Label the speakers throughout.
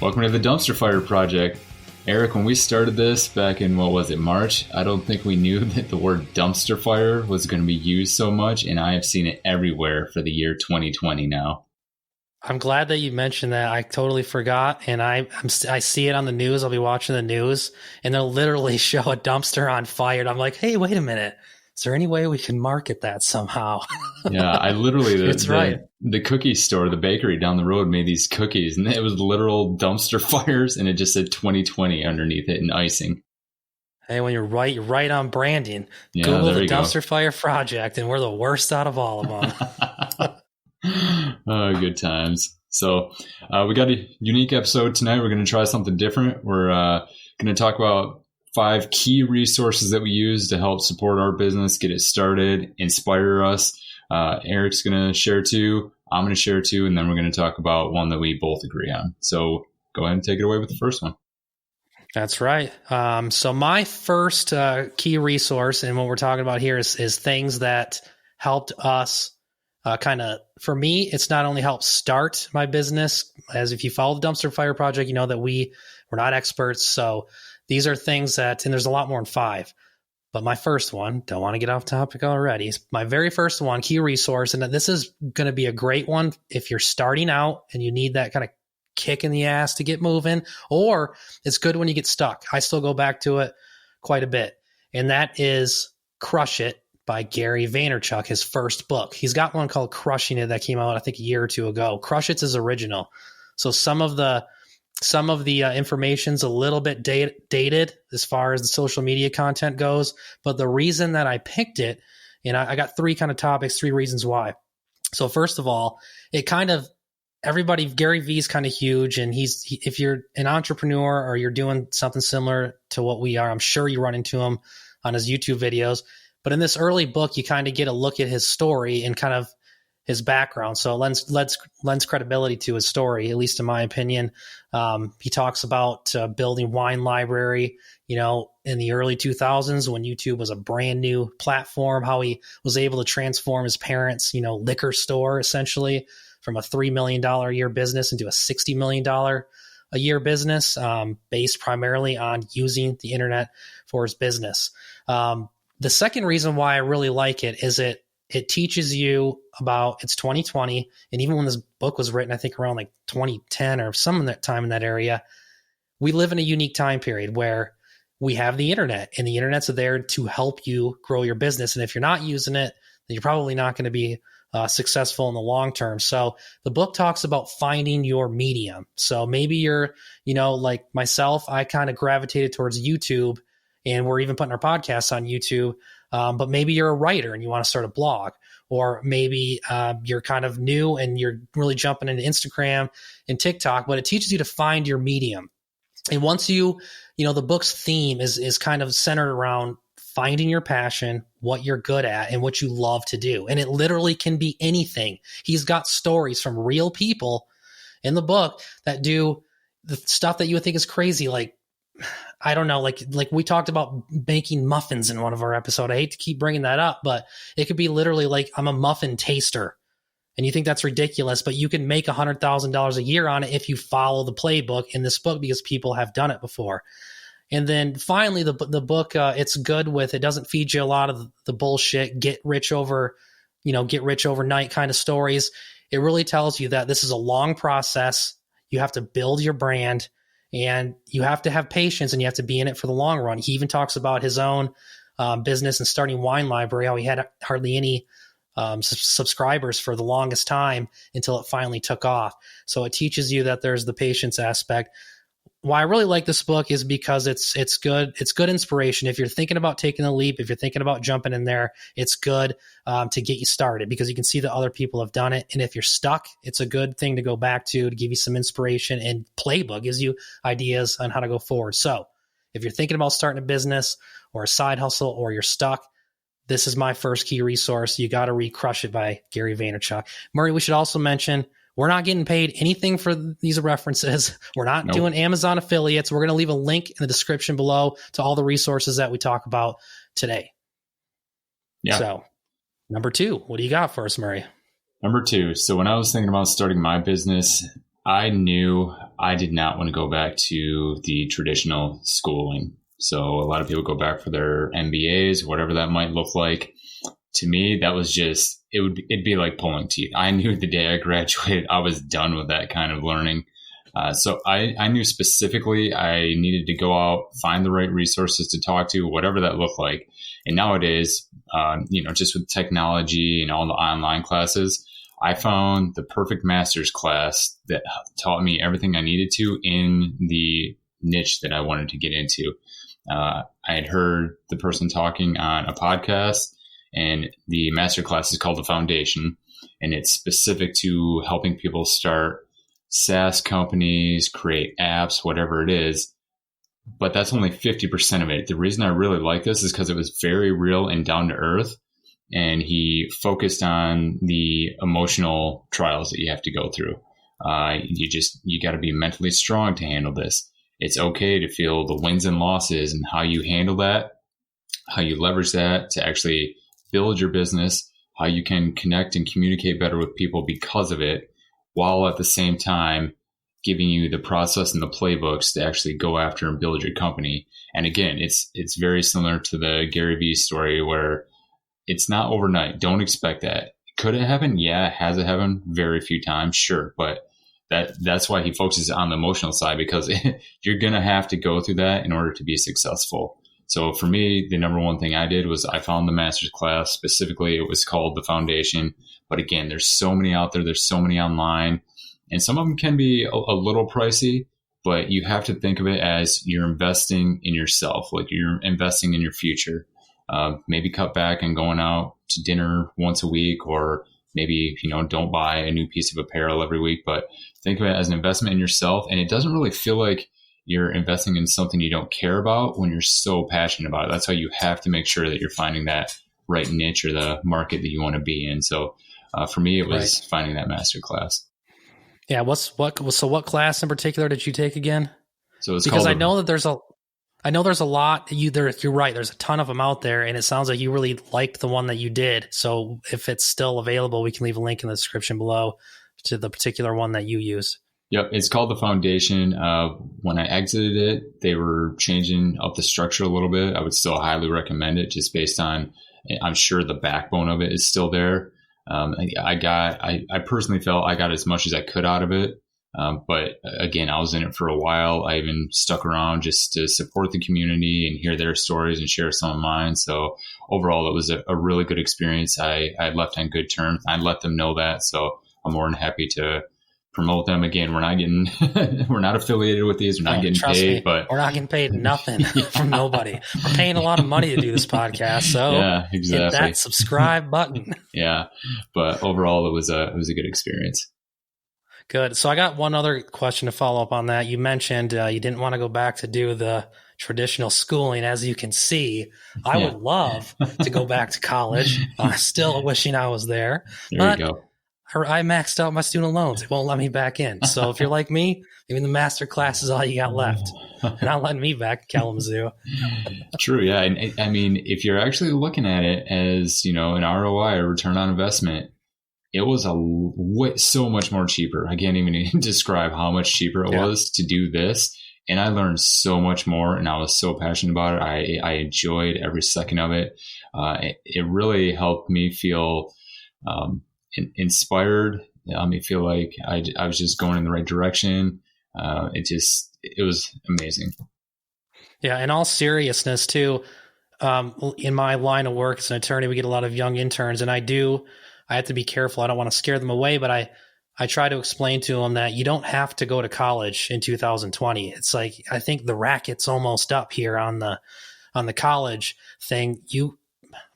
Speaker 1: Welcome to the Dumpster Fire Project. Erik, when we started this back in, March, I don't think we knew that the word dumpster fire was going to be used so much, and I have seen it everywhere for the year 2020 now.
Speaker 2: I'm glad that you mentioned that. I totally forgot, and I see it on the news. I'll be watching the news, and they'll literally show a dumpster on fire, and I'm like, hey, wait a minute. Is there any way we can market that somehow?
Speaker 1: Yeah, I literally,
Speaker 2: right.
Speaker 1: The cookie store, the bakery down the road made these cookies, and it was literal dumpster fires, and it just said 2020 underneath it in icing.
Speaker 2: Hey, when you're right on branding.
Speaker 1: Yeah,
Speaker 2: Google the Dumpster Fire Project, and we're the worst out of all of
Speaker 1: them. Oh, good times. So we got a unique episode tonight. We're going to try something different. We're going to talk about 5 key resources that we use to help support our business, get it started, inspire us. Erik's going to share 2. I'm going to share 2. And then we're going to talk about one that we both agree on. So go ahead and take it away with the first one.
Speaker 2: That's right. So my first key resource, and what we're talking about here is things that helped us for me, it's not only helped start my business, as if you follow the Dumpster Fire Project, you know that we're not experts. So these are things that, and there's a lot more than 5, but my first one, don't want to get off topic already. My very first one, key resource, and this is going to be a great one if you're starting out and you need that kind of kick in the ass to get moving, or it's good when you get stuck. I still go back to it quite a bit. And that is Crush It by Gary Vaynerchuk, his first book. He's got one called Crushing It that came out, I think, a year or 2 ago. Crush It's his original. So some of the information's a little bit dated as far as the social media content goes. But the reason that I picked it, and I got 3 kind of topics, 3 reasons why. So first of all, Gary V's kind of huge, and if you're an entrepreneur or you're doing something similar to what we are, I'm sure you run into him on his YouTube videos. But in this early book, you kind of get a look at his story and kind of his background. So it lends credibility to his story, at least in my opinion. He talks about building Wine Library, in the early 2000s when YouTube was a brand new platform, how he was able to transform his parents', liquor store essentially from a $3 million a year business into a $60 million a year business, based primarily on using the internet for his business. The second reason why I really like it is it teaches you about, it's 2020. And even when this book was written, I think around like 2010 or some of that time in that area, we live in a unique time period where we have the internet, and the internet's there to help you grow your business. And if you're not using it, then you're probably not going to be successful in the long term. So the book talks about finding your medium. So maybe you're, like myself, I kind of gravitated towards YouTube, and we're even putting our podcasts on YouTube. But maybe you're a writer and you want to start a blog, or maybe you're kind of new and you're really jumping into Instagram and TikTok, but it teaches you to find your medium. And once the book's theme is kind of centered around finding your passion, what you're good at, and what you love to do. And it literally can be anything. He's got stories from real people in the book that do the stuff that you would think is crazy. Like, I don't know, like we talked about making muffins in one of our episodes. I hate to keep bringing that up, but it could be literally like, I'm a muffin taster. And you think that's ridiculous, but you can make $100,000 a year on it if you follow the playbook in this book, because people have done it before. And then finally, the book, it's good it doesn't feed you a lot of the bullshit, get rich overnight kind of stories. It really tells you that this is a long process. You have to build your brand, and you have to have patience, and you have to be in it for the long run. He even talks about his own business and starting Wine Library, how he had hardly any subscribers for the longest time until it finally took off. So it teaches you that there's the patience aspect. Why I really like this book is because it's good inspiration. If you're thinking about taking the leap, if you're thinking about jumping in there, it's good to get you started, because you can see that other people have done it. And if you're stuck, it's a good thing to go back to give you some inspiration. And playbook gives you ideas on how to go forward. So if you're thinking about starting a business or a side hustle, or you're stuck, this is my first key resource. You got to read Crush It by Gary Vaynerchuk. Murray, we should also mention, we're not getting paid anything for these references. We're not doing Amazon affiliates. We're going to leave a link in the description below to all the resources that we talk about today. Yeah. So, number 2, what do you got for us, Murray?
Speaker 1: Number 2. So when I was thinking about starting my business, I knew I did not want to go back to the traditional schooling. So a lot of people go back for their MBAs, whatever that might look like. To me, that was just, it'd be like pulling teeth. I knew the day I graduated, I was done with that kind of learning. So I knew specifically I needed to go out, find the right resources to talk to, whatever that looked like. And nowadays, just with technology and all the online classes, I found the perfect master's class that taught me everything I needed to in the niche that I wanted to get into. I had heard the person talking on a podcast, and the master class is called The Foundation, and it's specific to helping people start SaaS companies, create apps, whatever it is. But that's only 50% of it. The reason I really like this is because it was very real and down to earth. And he focused on the emotional trials that you have to go through. You got to be mentally strong to handle this. It's okay to feel the wins and losses, and how you handle that, how you leverage that to actually build your business, how you can connect and communicate better with people because of it, while at the same time giving you the process and the playbooks to actually go after and build your company. And again, it's very similar to the Gary Vee story, where it's not overnight. Don't expect that. Could it happen? Yeah. Has it happened? Very few times. Sure. But that's why he focuses on the emotional side, because you're going to have to go through that in order to be successful. So for me, the number one thing I did was I found the master's class. Specifically, it was called The Foundation. But again, there's so many out there. There's so many online, and some of them can be a little pricey, but you have to think of it as you're investing in yourself, like you're investing in your future. Maybe cut back on going out to dinner once a week, or maybe, don't buy a new piece of apparel every week, but think of it as an investment in yourself. And it doesn't really feel like you're investing in something you don't care about when you're so passionate about it. That's why you have to make sure that you're finding that right niche or the market that you want to be in. So for me, it was finding that master class.
Speaker 2: Yeah. So what class in particular did you take again?
Speaker 1: So it's
Speaker 2: because I know that there's a lot. You're right. There's a ton of them out there, and it sounds like you really liked the one that you did. So if it's still available, we can leave a link in the description below to the particular one that you used.
Speaker 1: Yep. It's called The Foundation. When I exited it, they were changing up the structure a little bit. I would still highly recommend it, just based on, I'm sure the backbone of it is still there. I personally felt I got as much as I could out of it. But again, I was in it for a while. I even stuck around just to support the community and hear their stories and share some of mine. So overall, it was a really good experience. I left on good terms. I let them know that. So I'm more than happy to promote them. Again, we're not getting, we're not affiliated with these. We're not getting paid, but
Speaker 2: we're not getting paid nothing from nobody. We're paying a lot of money to do this podcast. So
Speaker 1: yeah, exactly.
Speaker 2: Hit that subscribe button.
Speaker 1: Yeah. But overall, it was a good experience.
Speaker 2: Good. So I got one other question to follow up on that. You mentioned you didn't want to go back to do the traditional schooling. As you can see, I would love to go back to college. Still wishing I was there.
Speaker 1: There you go.
Speaker 2: I maxed out my student loans. It won't let me back in. So if you're like me, even the master class is all you got left. And not letting me back in Kalamazoo.
Speaker 1: True. Yeah. And I mean, if you're actually looking at it as, an ROI, or return on investment, it was so much more cheaper. I can't even describe how much cheaper it was to do this. And I learned so much more, and I was so passionate about it. I enjoyed every second of it. It really helped me feel inspired. Me feel like I was just going in the right direction. It was amazing.
Speaker 2: Yeah. In all seriousness too, in my line of work as an attorney, we get a lot of young interns, and I have to be careful. I don't want to scare them away, but I try to explain to them that you don't have to go to college in 2020. It's like, I think the racket's almost up here on the college thing.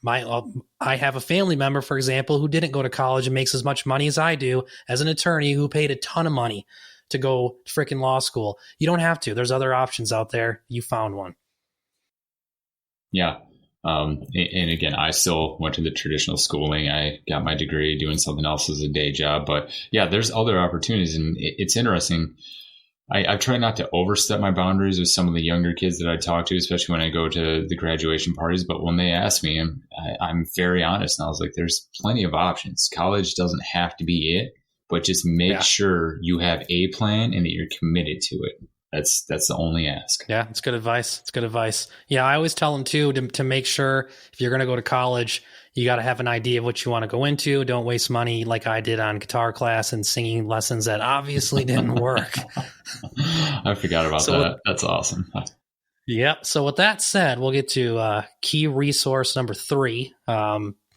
Speaker 2: I have a family member, for example, who didn't go to college and makes as much money as I do as an attorney who paid a ton of money to go to freaking law school. You don't have to. There's other options out there. You found one. Yeah.
Speaker 1: And again, I still went to the traditional schooling. I got my degree doing something else as a day job. But yeah, there's other opportunities. And it's interesting. I try not to overstep my boundaries with some of the younger kids that I talk to, especially when I go to the graduation parties. But when they ask me, I'm very honest. And I was like, there's plenty of options. College doesn't have to be it. but just make
Speaker 2: Yeah.
Speaker 1: sure you have a plan and that you're committed to it. That's the only ask.
Speaker 2: Yeah, it's good advice. It's good advice. Yeah, I always tell them too to make sure if you're going to go to college, you got to have an idea of what you want to go into. Don't waste money like I did on guitar class and singing lessons that obviously didn't work.
Speaker 1: I forgot about that. That's awesome.
Speaker 2: Yep. So with that said, we'll get to key resource number 3,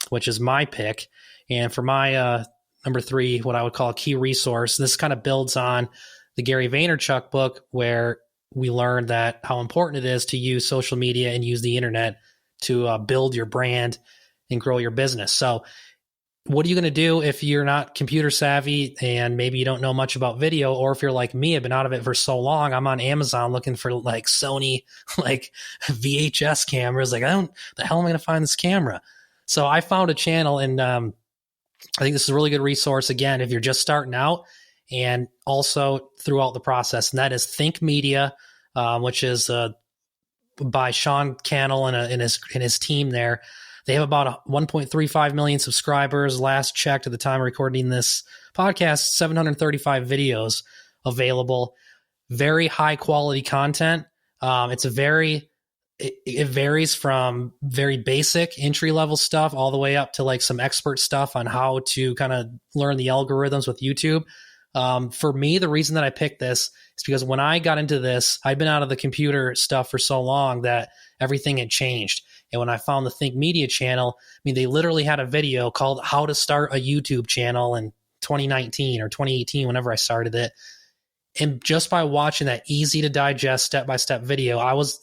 Speaker 2: which is my pick. And for my number 3, what I would call a key resource, this kind of builds on the Gary Vaynerchuk book, where we learned that how important it is to use social media and use the internet to build your brand and grow your business. So what are you going to do if you're not computer savvy and maybe you don't know much about video? Or if you're like me, I've been out of it for so long, I'm on Amazon looking for like Sony, like VHS cameras. Like, the hell am I going to find this camera? So I found a channel, and I think this is a really good resource, again, if you're just starting out and also throughout the process. And that is Think Media, which is by Sean Cannell and his team there. They have about 1.35 million subscribers. Last checked at the time of recording this podcast, 735 videos available. Very high quality content. It varies from very basic entry level stuff all the way up to like some expert stuff on how to kind of learn the algorithms with YouTube. For me, the reason that I picked this is because when I got into this, I'd been out of the computer stuff for so long that everything had changed. And when I found the Think Media channel, I mean, they literally had a video called How to Start a YouTube Channel in 2019 or 2018, whenever I started it. And just by watching that easy to digest step-by-step video,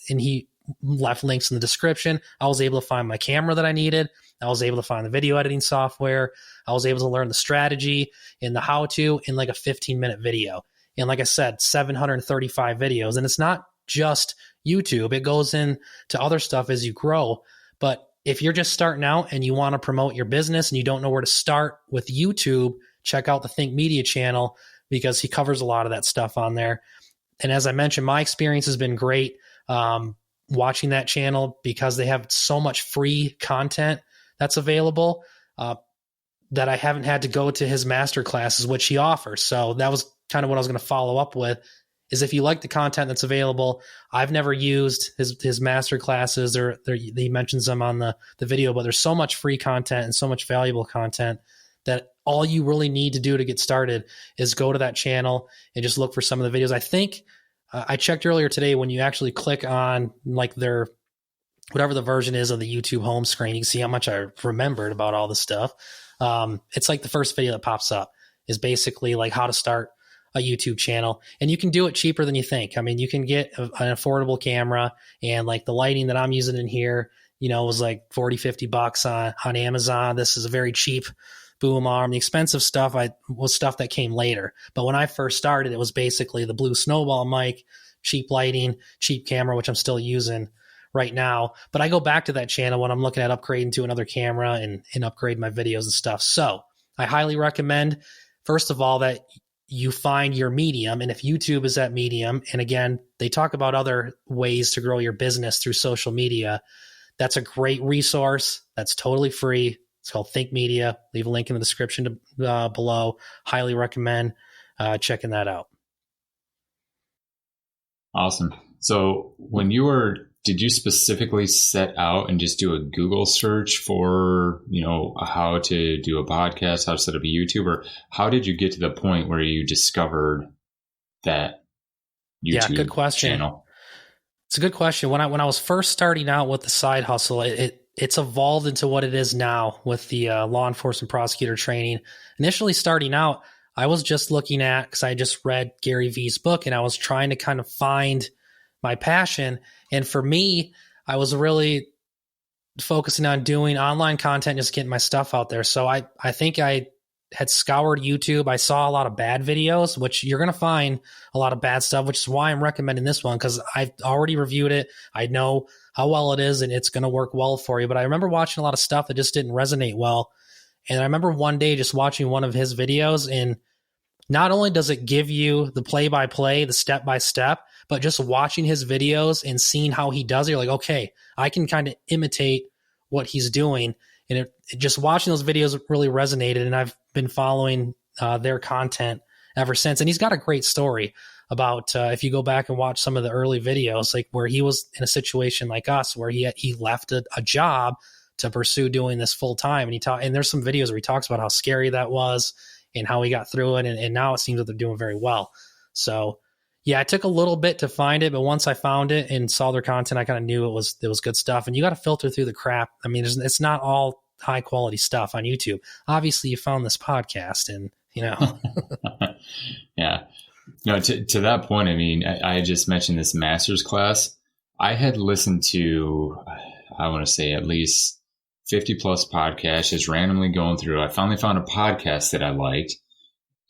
Speaker 2: and he left links in the description, I was able to find my camera that I needed. I was able to find the video editing software. I was able to learn the strategy and the how-to in like a 15-minute video. And like I said, 735 videos. And it's not just YouTube. It goes into other stuff as you grow. But if you're just starting out and you want to promote your business and you don't know where to start with YouTube, check out the Think Media channel, because he covers a lot of that stuff on there. And as I mentioned, my experience has been great watching that channel, because they have so much free content that's available that I haven't had to go to his master classes, which he offers. So that was kind of what I was going to follow up with, is if you like the content that's available. I've never used his master classes, or he mentions them on the video, but there's so much free content and so much valuable content that all you really need to do to get started is go to that channel and just look for some of the videos. I think I checked earlier today, when you actually click on like their, whatever the version is of the YouTube home screen, you can see how much I remembered about all this stuff. It's like the first video that pops up is basically like how to start a YouTube channel, and you can do it cheaper than you think. I mean, you can get an affordable camera, and like the lighting that I'm using in here, was like $40-$50 on Amazon. This is a very cheap boom arm. The expensive stuff was stuff that came later. But when I first started, it was basically the Blue Snowball mic, cheap lighting, cheap camera, which I'm still using right now. But I go back to that channel when I'm looking at upgrading to another camera and upgrade my videos and stuff. So I highly recommend, first of all, that you find your medium. And if YouTube is that medium, and again, they talk about other ways to grow your business through social media, that's a great resource. That's totally free. It's called Think Media. Leave a link in the description below. Highly recommend checking that out.
Speaker 1: Awesome. So did you specifically set out and just do a Google search for, how to do a podcast, how to set up a YouTube, or how did you get to the point where you discovered that YouTube
Speaker 2: good question.
Speaker 1: channel?
Speaker 2: It's a good question. When I was first starting out with the side hustle, it's evolved into what it is now with the law enforcement prosecutor training. Initially starting out, I was just looking at, because I just read Gary Vee's book, and I was trying to kind of find my passion. And for me, I was really focusing on doing online content, just getting my stuff out there. So I think I had scoured YouTube. I saw a lot of bad videos, which you're going to find a lot of bad stuff, which is why I'm recommending this one, because I've already reviewed it. I know how well it is, and it's going to work well for you. But I remember watching a lot of stuff that just didn't resonate well. And I remember one day just watching one of his videos, and not only does it give you the play-by-play, the step-by-step, but just watching his videos and seeing how he does it, you're like, okay, I can kind of imitate what he's doing. And just watching those videos really resonated. And I've been following their content ever since. And he's got a great story about if you go back and watch some of the early videos, like where he was in a situation like us, where he left a job to pursue doing this full time. And there's some videos where he talks about how scary that was and how he got through it. And now it seems that they're doing very well. So yeah, it took a little bit to find it, but once I found it and saw their content, I kind of knew it was good stuff. And you got to filter through the crap. I mean, it's not all high quality stuff on YouTube. Obviously you found this podcast and,
Speaker 1: Yeah. No, to that point, I mean, I just mentioned this master's class. I had listened to, I want to say at least 50 plus podcasts, just randomly going through. I finally found a podcast that I liked.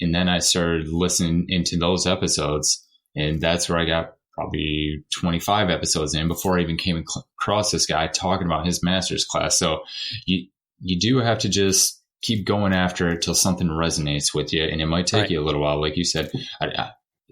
Speaker 1: And then I started listening into those episodes. And that's where I got probably 25 episodes in before I even came across this guy talking about his master's class. So you do have to just keep going after it till something resonates with you. And it might take you a little while. Like you said,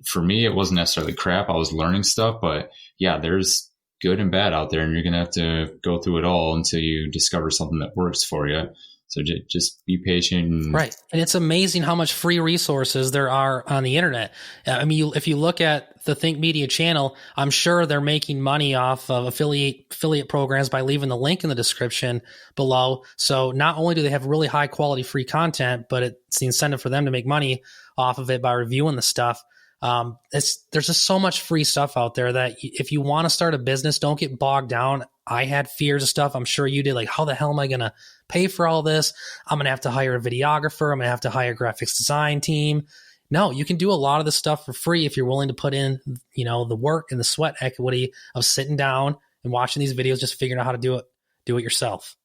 Speaker 1: for me, it wasn't necessarily crap. I was learning stuff, but yeah, there's good and bad out there, and you're going to have to go through it all until you discover something that works for you. So just be patient.
Speaker 2: Right. And it's amazing how much free resources there are on the internet. I mean, if you look at the Think Media channel, I'm sure they're making money off of affiliate programs by leaving the link in the description below. So not only do they have really high quality free content, but it's the incentive for them to make money off of it by reviewing the stuff. There's just so much free stuff out there that if you want to start a business, don't get bogged down. I had fears of stuff. I'm sure you did. Like, how the hell am I going to pay for all this? I'm going to have to hire a videographer. I'm going to have to hire a graphics design team. No, you can do a lot of this stuff for free if you're willing to put in, the work and the sweat equity of sitting down and watching these videos, just figuring out how to do it yourself.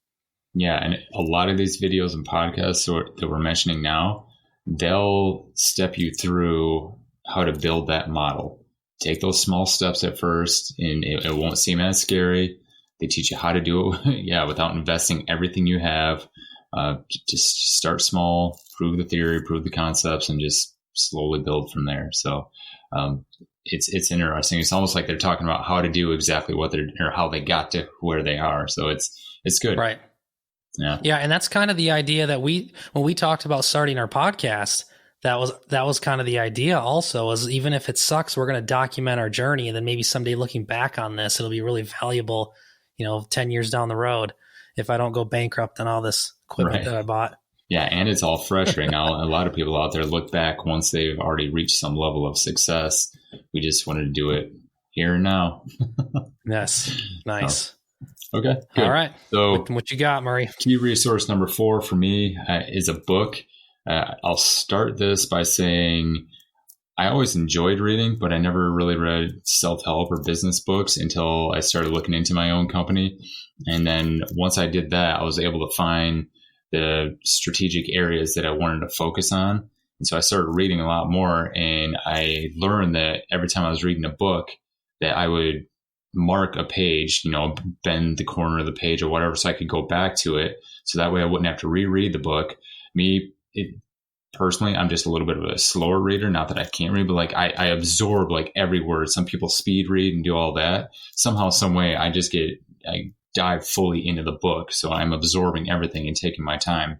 Speaker 1: Yeah. And a lot of these videos and podcasts that we're mentioning now, they'll step you through how to build that model. Take those small steps at first, and it won't seem as scary. They teach you how to do it, without investing everything you have. Just start small, prove the theory, prove the concepts, and just slowly build from there. So it's interesting. It's almost like they're talking about how to do exactly what how they got to where they are. So it's good.
Speaker 2: Right.
Speaker 1: Yeah.
Speaker 2: Yeah. And that's kind of the idea that when we talked about starting our podcast, that was kind of the idea also, is even if it sucks, we're going to document our journey. And then maybe someday looking back on this, it'll be really valuable, 10 years down the road, if I don't go bankrupt on all this equipment that I bought.
Speaker 1: Yeah. And it's all fresh right now. A lot of people out there look back once they've already reached some level of success. We just wanted to do it here and now.
Speaker 2: Yes. Nice.
Speaker 1: Okay. Good.
Speaker 2: All right.
Speaker 1: So
Speaker 2: what you got, Murray?
Speaker 1: Key resource number 4 for me is a book. I'll start this by saying I always enjoyed reading, but I never really read self-help or business books until I started looking into my own company. And then once I did that, I was able to find the strategic areas that I wanted to focus on. And so I started reading a lot more, and I learned that every time I was reading a book that I would mark a page, bend the corner of the page or whatever, so I could go back to it. So that way I wouldn't have to reread the book. Personally, I'm just a little bit of a slower reader. Not that I can't read, but I absorb every word. Some people speed read and do all that. Somehow, some way, I dive fully into the book. So I'm absorbing everything and taking my time.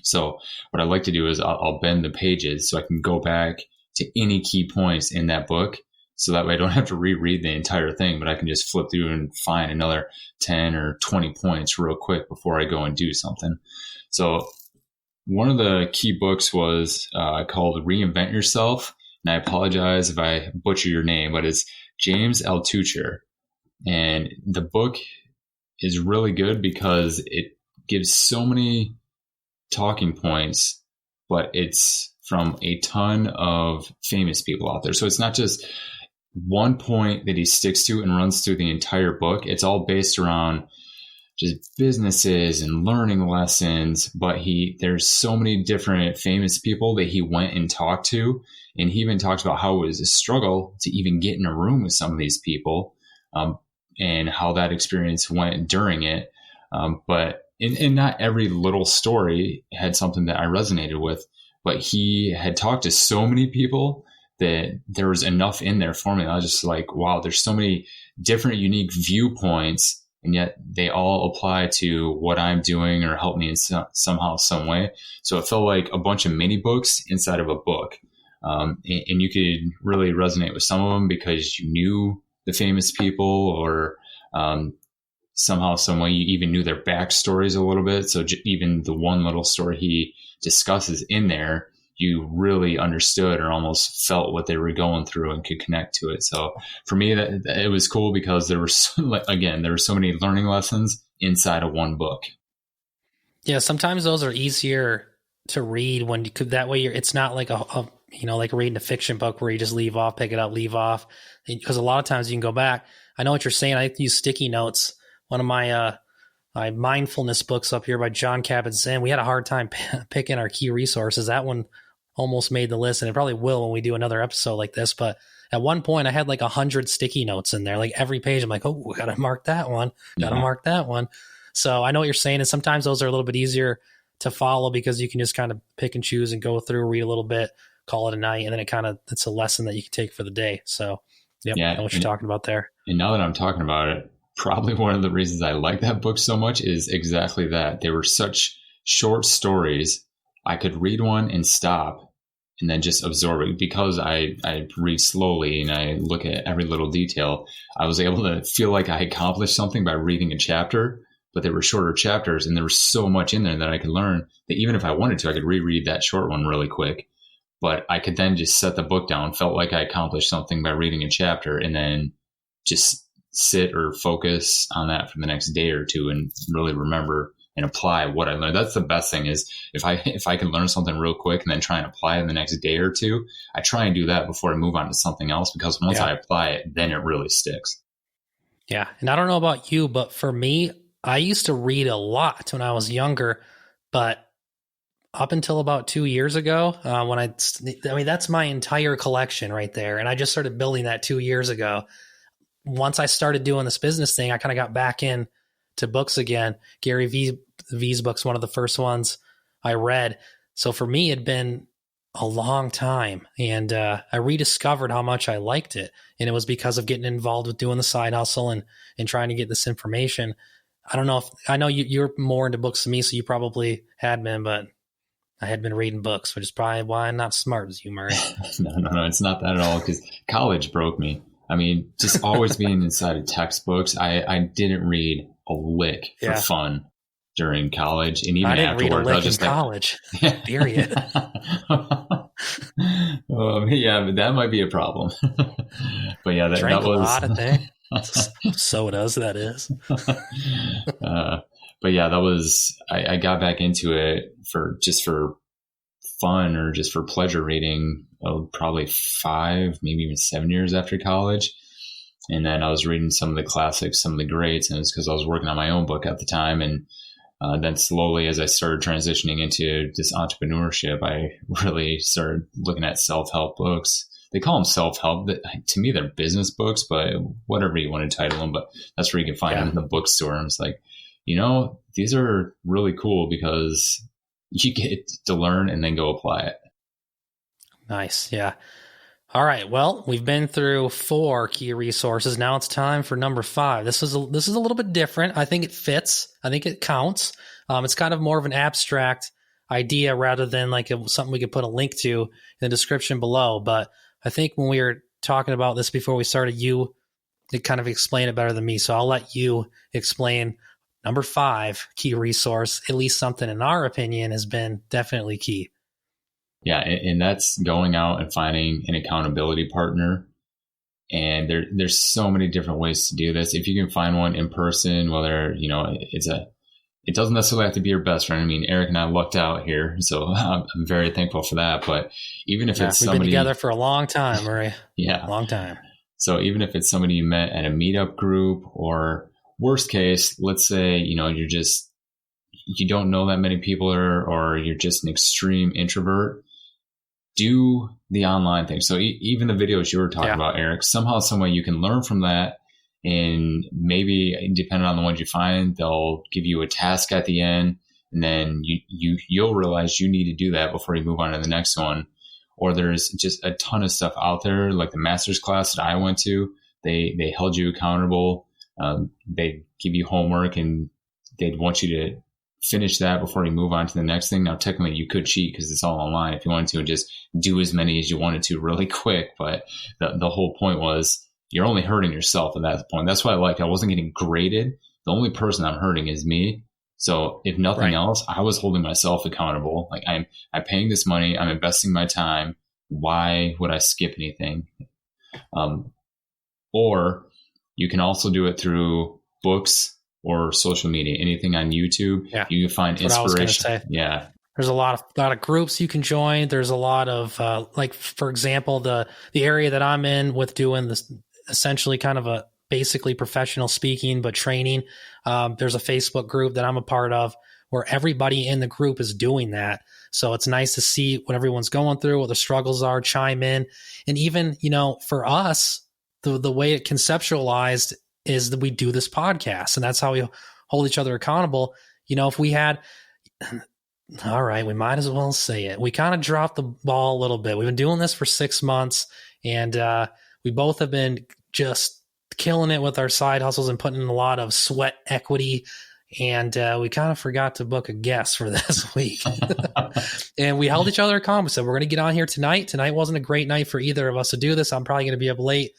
Speaker 1: So what I like to do is I'll bend the pages so I can go back to any key points in that book. So that way I don't have to reread the entire thing, but I can just flip through and find another 10 or 20 points real quick before I go and do something. So one of the key books was called Reinvent Yourself. And I apologize if I butcher your name, but it's James Altucher. And the book is really good because it gives so many talking points, but it's from a ton of famous people out there. So it's not just one point that he sticks to and runs through the entire book. It's all based around just businesses and learning lessons, but there's so many different famous people that he went and talked to. And he even talks about how it was a struggle to even get in a room with some of these people, and how that experience went during it. But not every little story had something that I resonated with, but he had talked to so many people that there was enough in there for me. I was just like, wow, there's so many different unique viewpoints and yet they all apply to what I'm doing or help me in somehow, some way. So it felt like a bunch of mini books inside of a book. And you could really resonate with some of them because you knew the famous people, or somehow, some way you even knew their backstories a little bit. So even the one little story he discusses in there, you really understood or almost felt what they were going through and could connect to it. So for me, that it was cool because there were there were so many learning lessons inside of one book.
Speaker 2: Yeah, sometimes those are easier to read when you could. That way, it's not like like reading a fiction book where you just leave off, pick it up, leave off. Because a lot of times you can go back. I know what you're saying. I use sticky notes. One of my mindfulness books up here by John Kabat-Zinn. We had a hard time picking our key resources. That one almost made the list, and it probably will when we do another episode like this. But at one point, I had like 100 sticky notes in there. Like every page, I'm like, oh, we gotta mark that one. Gotta mark that one. So I know what you're saying, and sometimes those are a little bit easier to follow because you can just kind of pick and choose and go through, read a little bit, call it a night, and then it's a lesson that you can take for the day. So I know what you're talking about there. And
Speaker 1: now that I'm talking about it, probably one of the reasons I like that book so much is exactly that. They were such short stories. I could read one and stop and then just absorb it. Because I read slowly and I look at every little detail, I was able to feel like I accomplished something by reading a chapter, but they were shorter chapters and there was so much in there that I could learn that even if I wanted to, I could reread that short one really quick. But I could then just set the book down, felt like I accomplished something by reading a chapter, and then just sit or focus on that for the next day or two and really remember and apply what I learned. That's the best thing is if I can learn something real quick and then try and apply it in the next day or two, I try and do that before I move on to something else, because once I apply it, then it really sticks.
Speaker 2: Yeah. And I don't know about you, but for me, I used to read a lot when I was younger, but up until about 2 years ago, that's my entire collection right there. And I just started building that 2 years ago. Once I started doing this business thing, I kind of got back in to books again. Gary V's book's one of the first ones I read. So for me, it'd been a long time. And I rediscovered how much I liked it. And it was because of getting involved with doing the side hustle and trying to get this information. I know you're more into books than me, so you probably had been, but I had been reading books, which is probably why I'm not smart as you, Murray.
Speaker 1: No, it's not that at all, because college broke me. I mean, just always being inside of textbooks, I didn't read a lick for fun during college, and even
Speaker 2: I didn't
Speaker 1: afterwards,
Speaker 2: read a lick in college. Period.
Speaker 1: But that might be a problem. But yeah, that was a lot of things.
Speaker 2: Sodas, that is.
Speaker 1: But yeah, that was I got back into it for fun or just for pleasure reading. Probably 5, maybe even 7 years after college. And then I was reading some of the classics, some of the greats, and it's because I was working on my own book at the time. And then slowly, as I started transitioning into this entrepreneurship, I really started looking at self-help books. They call them self-help. To me, they're business books, but whatever you want to title them. But that's where you can find them in the bookstore. And it's like, these are really cool because you get to learn and then go apply it. Nice.
Speaker 2: Yeah. All right. Well, we've been through 4 key resources. Now it's time for number 5. This is a little bit different. I think it fits. I think it counts. It's kind of more of an abstract idea rather than like something we could put a link to in the description below. But I think when we were talking about this before we started, you kind of explain it better than me. So I'll let you explain number 5 key resource. At least something in our opinion has been definitely key.
Speaker 1: Yeah, and that's going out and finding an accountability partner. And there's so many different ways to do this. If you can find one in person, whether, it doesn't necessarily have to be your best friend. I mean, Erik and I lucked out here, so I'm very thankful for that. But even if it's somebody... We've been
Speaker 2: together for a long time, Murray.
Speaker 1: Yeah.
Speaker 2: Long time.
Speaker 1: So even if it's somebody you met at a meetup group, or worst case, let's say, you don't know that many people or you're just an extreme introvert, do the online thing. So even the videos you were talking about, Erik, somehow, some way you can learn from that. And maybe depending on the ones you find, they'll give you a task at the end, and then you'll realize you need to do that before you move on to the next one. Or there's just a ton of stuff out there, like the master's class that I went to. They held you accountable They give you homework and they'd want you to finish that before you move on to the next thing. Now, technically you could cheat because it's all online if you wanted to and just do as many as you wanted to really quick. But the whole point was you're only hurting yourself at that point. That's why I wasn't getting graded. The only person I'm hurting is me. So if nothing else, I was holding myself accountable. Like I'm paying this money, I'm investing my time. Why would I skip anything? Or you can also do it through books or social media, anything on YouTube. Yeah. You can find inspiration. Yeah.
Speaker 2: There's a lot of groups you can join. There's a lot of for example, the area that I'm in with doing this essentially kind of a basically professional speaking, but training. There's a Facebook group that I'm a part of where everybody in the group is doing that. So it's nice to see what everyone's going through, what the struggles are, chime in. And even, for us, the way it conceptualized is that we do this podcast, and that's how we hold each other accountable. If we had, all right, we might as well say it. We kind of dropped the ball a little bit. We've been doing this for 6 months, and we both have been just killing it with our side hustles and putting in a lot of sweat equity. And we kind of forgot to book a guest for this week. And we held each other accountable. So we're going to get on here tonight. Tonight wasn't a great night for either of us to do this. I'm probably going to be up late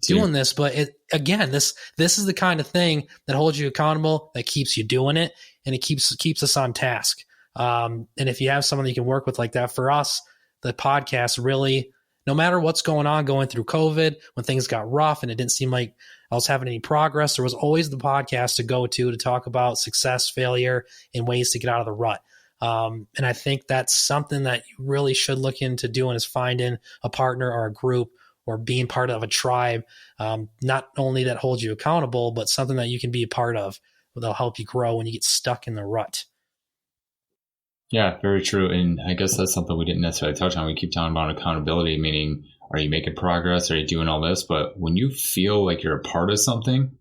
Speaker 2: doing this, but this is the kind of thing that holds you accountable, that keeps you doing it, and it keeps us on task. And if you have someone that you can work with like that, for us, the podcast really, no matter what's going on, going through COVID, when things got rough and it didn't seem like I was having any progress, there was always the podcast to go to talk about success, failure, and ways to get out of the rut. And I think that's something that you really should look into doing, is finding a partner or a group or being part of a tribe, not only that holds you accountable, but something that you can be a part of that'll help you grow when you get stuck in the rut.
Speaker 1: Yeah, very true. And I guess that's something we didn't necessarily touch on. We keep talking about accountability, meaning, are you making progress? Are you doing all this? But when you feel like you're a part of something,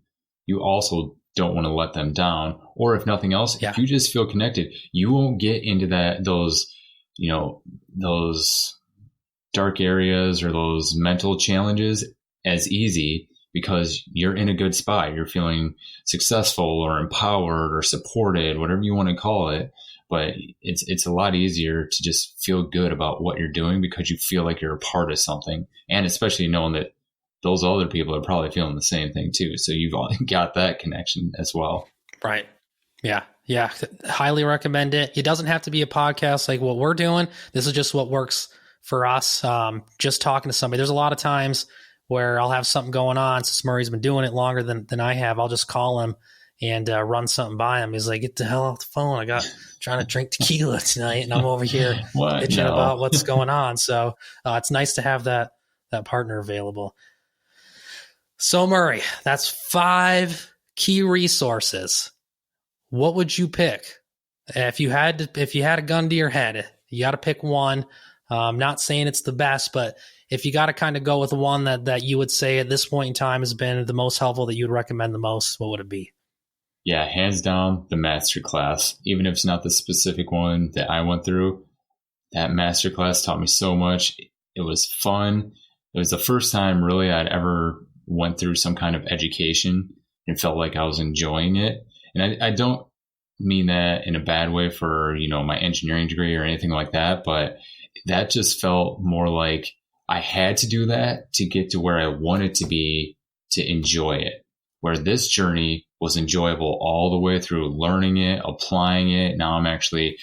Speaker 1: you also don't want to let them down. Or if nothing else, if you just feel connected, you won't get into those dark areas or those mental challenges as easy, because you're in a good spot. You're feeling successful or empowered or supported, whatever you want to call it. But it's a lot easier to just feel good about what you're doing because you feel like you're a part of something. And especially knowing that those other people are probably feeling the same thing too. So you've got that connection as well.
Speaker 2: Right. Yeah. Yeah. Highly recommend it. It doesn't have to be a podcast like what we're doing. This is just what works for us. Just talking to somebody. There's a lot of times where I'll have something going on. Since Murray's been doing it longer than I have, I'll just call him and run something by him. He's like, get the hell off the phone. I got trying to drink tequila tonight, and I'm over here bitching about what's going on. So it's nice to have that partner available. So Murray, that's 5 key resources. What would you pick if you had a gun to your head? You got to pick one. I'm not saying it's the best, but if you got to kind of go with one that you would say at this point in time has been the most helpful, that you would recommend the most, what would it be?
Speaker 1: Yeah, hands down, the masterclass. Even if it's not the specific one that I went through, that masterclass taught me so much. It was fun. It was the first time really I'd ever went through some kind of education and felt like I was enjoying it. And I don't mean that in a bad way for, my engineering degree or anything like that, but that just felt more like I had to do that to get to where I wanted to be, to enjoy it. Where this journey was enjoyable all the way through, learning it, applying it. Now I'm actually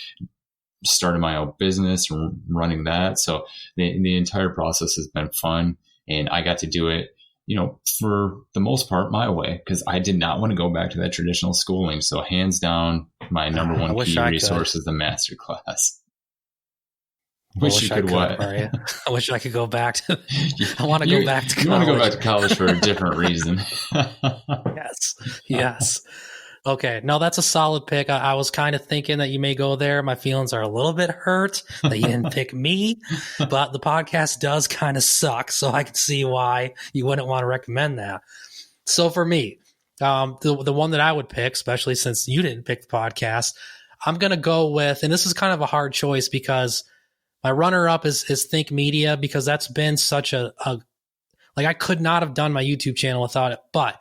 Speaker 1: starting my own business and running that. So the entire process has been fun, and I got to do it, for the most part my way, because I did not want to go back to that traditional schooling. So hands down, my number one key resource is the masterclass. Wish you could what?
Speaker 2: I wish I could go back to. I want to go back to college.
Speaker 1: You want to go back to college for a different reason.
Speaker 2: Yes. Okay. No, that's a solid pick. I was kind of thinking that you may go there. My feelings are a little bit hurt that you didn't pick me, but the podcast does kind of suck. So I can see why you wouldn't want to recommend that. So for me, the one that I would pick, especially since you didn't pick the podcast, I'm going to go with, and this is kind of a hard choice because my runner-up is Think Media, because that's been such I could not have done my YouTube channel without it. But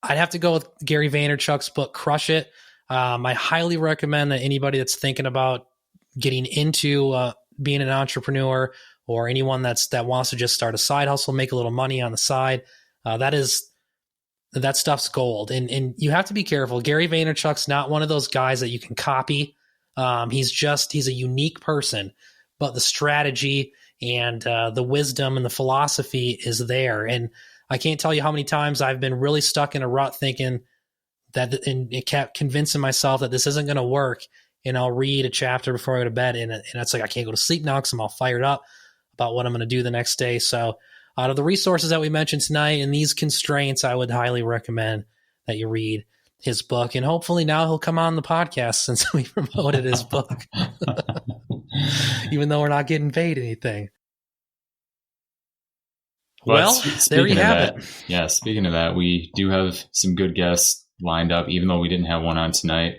Speaker 2: I'd have to go with Gary Vaynerchuk's book, Crush It. I highly recommend that anybody that's thinking about getting into being an entrepreneur, or anyone that wants to just start a side hustle, make a little money on the side, that stuff's gold. And you have to be careful. Gary Vaynerchuk's not one of those guys that you can copy. He's a unique person, but the strategy and the wisdom and the philosophy is there. And I can't tell you how many times I've been really stuck in a rut thinking that, and it kept convincing myself that this isn't going to work. And I'll read a chapter before I go to bed, and it's like, I can't go to sleep now because I'm all fired up about what I'm going to do the next day. So out of the resources that we mentioned tonight and these constraints, I would highly recommend that you read his book. And hopefully now he'll come on the podcast since we promoted his book, even though we're not getting paid anything. Well, there you have it.
Speaker 1: Yeah, speaking of that, we do have some good guests lined up, even though we didn't have one on tonight.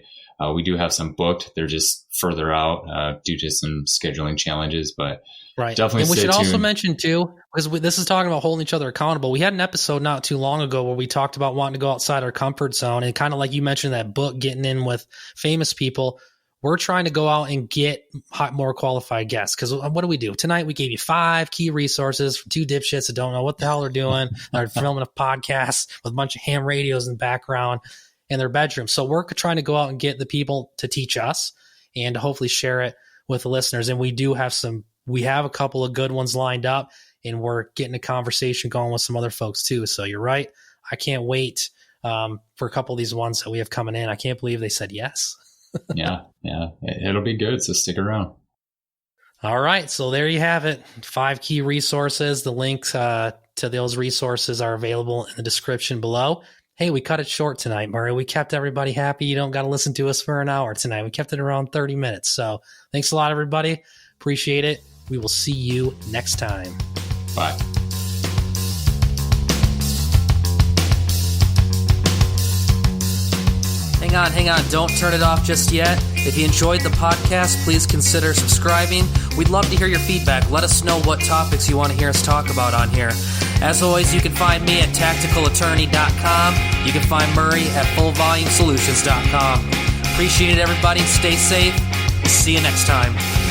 Speaker 1: We do have some booked. They're just further out due to some scheduling challenges, but
Speaker 2: right.
Speaker 1: Definitely.
Speaker 2: And we should
Speaker 1: tuned.
Speaker 2: also mention too, because this is talking about holding each other accountable. We had an episode not too long ago where we talked about wanting to go outside our comfort zone, and kind of like you mentioned that book, getting in with famous people. We're trying to go out and get more qualified guests. Because what do we do? Tonight, we gave you 5 key resources for 2 dipshits that don't know what the hell they're doing. They're filming a podcast with a bunch of ham radios in the background in their bedroom. So we're trying to go out and get the people to teach us and to hopefully share it with the listeners. And we have a couple of good ones lined up, and we're getting a conversation going with some other folks too. So you're right. I can't wait for a couple of these ones that we have coming in. I can't believe they said yes.
Speaker 1: Yeah. It'll be good. So stick around.
Speaker 2: All right. So there you have it. 5 key resources. The links to those resources are available in the description below. Hey, we cut it short tonight, Murray. We kept everybody happy. You don't got to listen to us for an hour tonight. We kept it around 30 minutes. So thanks a lot, everybody. Appreciate it. We will see you next time.
Speaker 1: Bye.
Speaker 2: Hang on. Don't turn it off just yet. If you enjoyed the podcast, please consider subscribing. We'd love to hear your feedback. Let us know what topics you want to hear us talk about on here. As always, you can find me at tacticalattorney.com. You can find Murray at fullvolumesolutions.com. Appreciate it, everybody. Stay safe. We'll see you next time.